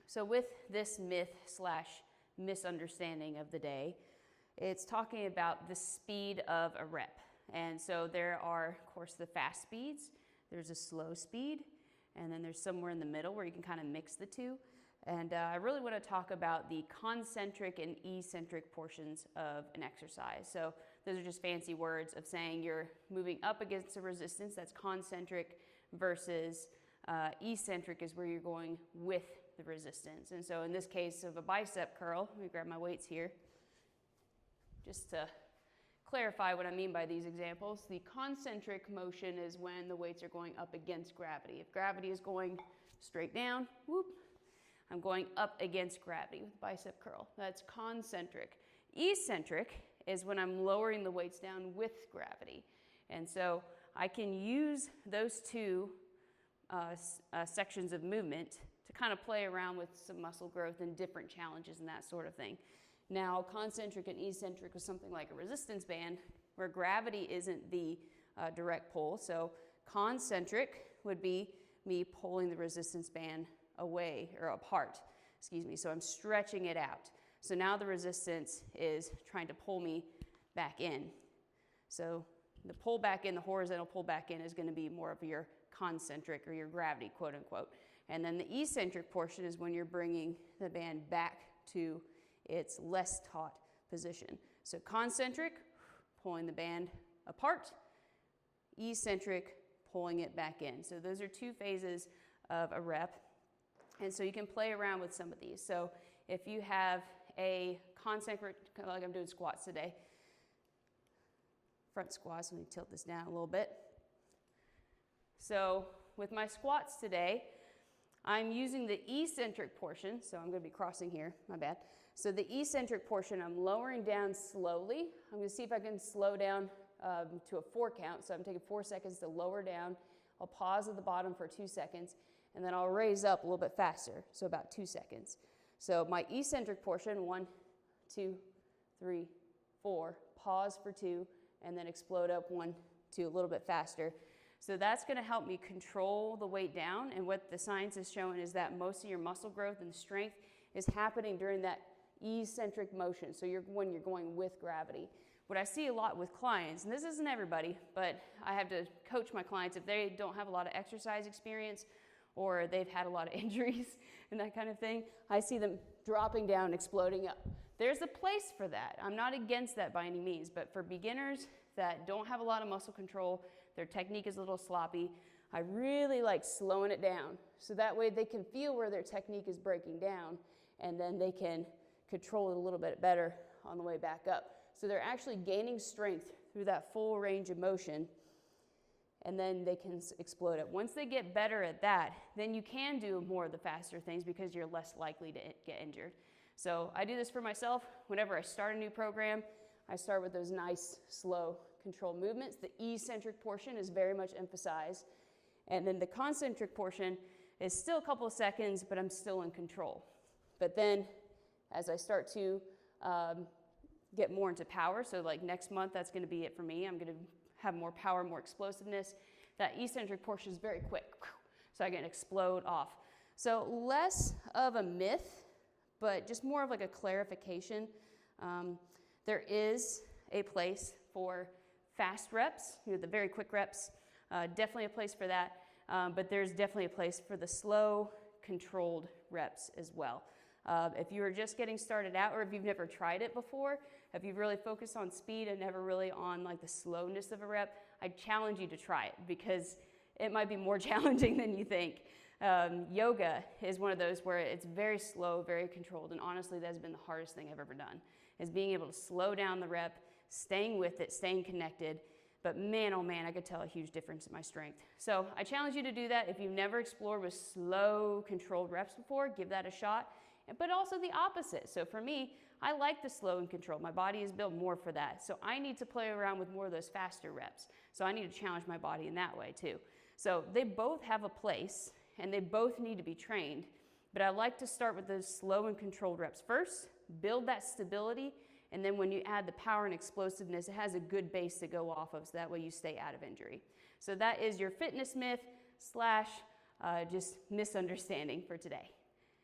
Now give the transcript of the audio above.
So with this myth slash misunderstanding of the day, it's talking about the speed of a rep. And so there are, of course, the fast speeds, there's a slow speed, and then there's somewhere in the middle where you can kind of mix the two. And I really want to talk about the concentric and eccentric portions of an exercise. So those are just fancy words of saying you're moving up against a resistance, that's concentric, versus eccentric is where you're going with the resistance. And so in this case of a bicep curl, let me grab my weights here, just to clarify what I mean by these examples. The concentric motion is when the weights are going up against gravity. If gravity is going straight down, whoop, I'm going up against gravity with bicep curl. That's concentric. Eccentric is when I'm lowering the weights down with gravity. And so I can use those two sections of movement to kind of play around with some muscle growth and different challenges and that sort of thing. Now, concentric and eccentric is something like a resistance band where gravity isn't the direct pull. So concentric would be me pulling the resistance band away or apart, excuse me. So I'm stretching it out. So now the resistance is trying to pull me back in. So the pull back in, the horizontal pull back in is going to be more of your concentric or your gravity, quote unquote. And then the eccentric portion is when you're bringing the band back to its less taut position. So concentric, pulling the band apart, eccentric, pulling it back in. So those are two phases of a rep. And so you can play around with some of these. So if you have a concentric, like I'm doing squats today, front squats, let me tilt this down a little bit. So with my squats today, I'm using the eccentric portion, so I'm going to be crossing here, my bad. So the eccentric portion, I'm lowering down slowly. I'm going to see if I can slow down to a 4 count. So I'm taking 4 seconds to lower down. I'll pause at the bottom for 2 seconds, and then I'll raise up a little bit faster, so about 2 seconds. So my eccentric portion, 1, 2, 3, 4, pause for 2, and then explode up 1, 2, a little bit faster. So that's going to help me control the weight down, and what the science is showing is that most of your muscle growth and strength is happening during that eccentric motion, so when you're going with gravity. What I see a lot with clients, and this isn't everybody, but I have to coach my clients if they don't have a lot of exercise experience or they've had a lot of injuries and that kind of thing, I see them dropping down and exploding up. There's a place for that. I'm not against that by any means, but for beginners that don't have a lot of muscle control, their technique is a little sloppy, I really like slowing it down. So that way they can feel where their technique is breaking down, and then they can control it a little bit better on the way back up. So they're actually gaining strength through that full range of motion, and then they can explode it. Once they get better at that, then you can do more of the faster things because you're less likely to get injured. So I do this for myself. Whenever I start a new program, I start with those nice, slow, controlled movements. The eccentric portion is very much emphasized. And then the concentric portion is still a couple of seconds, but I'm still in control. But then as I start to get more into power, so like next month, that's going to be it for me. I'm going to have more power, more explosiveness. That eccentric portion is very quick, so I can explode off. So less of a myth, but just more of like a clarification. There is a place for fast reps, the very quick reps, definitely a place for that, but there's definitely a place for the slow, controlled reps as well. If you are just getting started out, or if you've never tried it before, if you've really focused on speed and never really on like the slowness of a rep, I challenge you to try it because it might be more challenging than you think. Yoga is one of those where it's very slow, very controlled, and honestly, that's been the hardest thing I've ever done, is being able to slow down the rep, staying with it, staying connected. But man, oh man, I could tell a huge difference in my strength. So I challenge you to do that. If you've never explored with slow, controlled reps before, give that a shot. But also the opposite. So for me, I like the slow and controlled. My body is built more for that. So I need to play around with more of those faster reps. So I need to challenge my body in that way too. So they both have a place and they both need to be trained. But I like to start with those slow and controlled reps first, build that stability, and then when you add the power and explosiveness, it has a good base to go off of, so that way you stay out of injury. So that is your fitness myth slash just misunderstanding for today.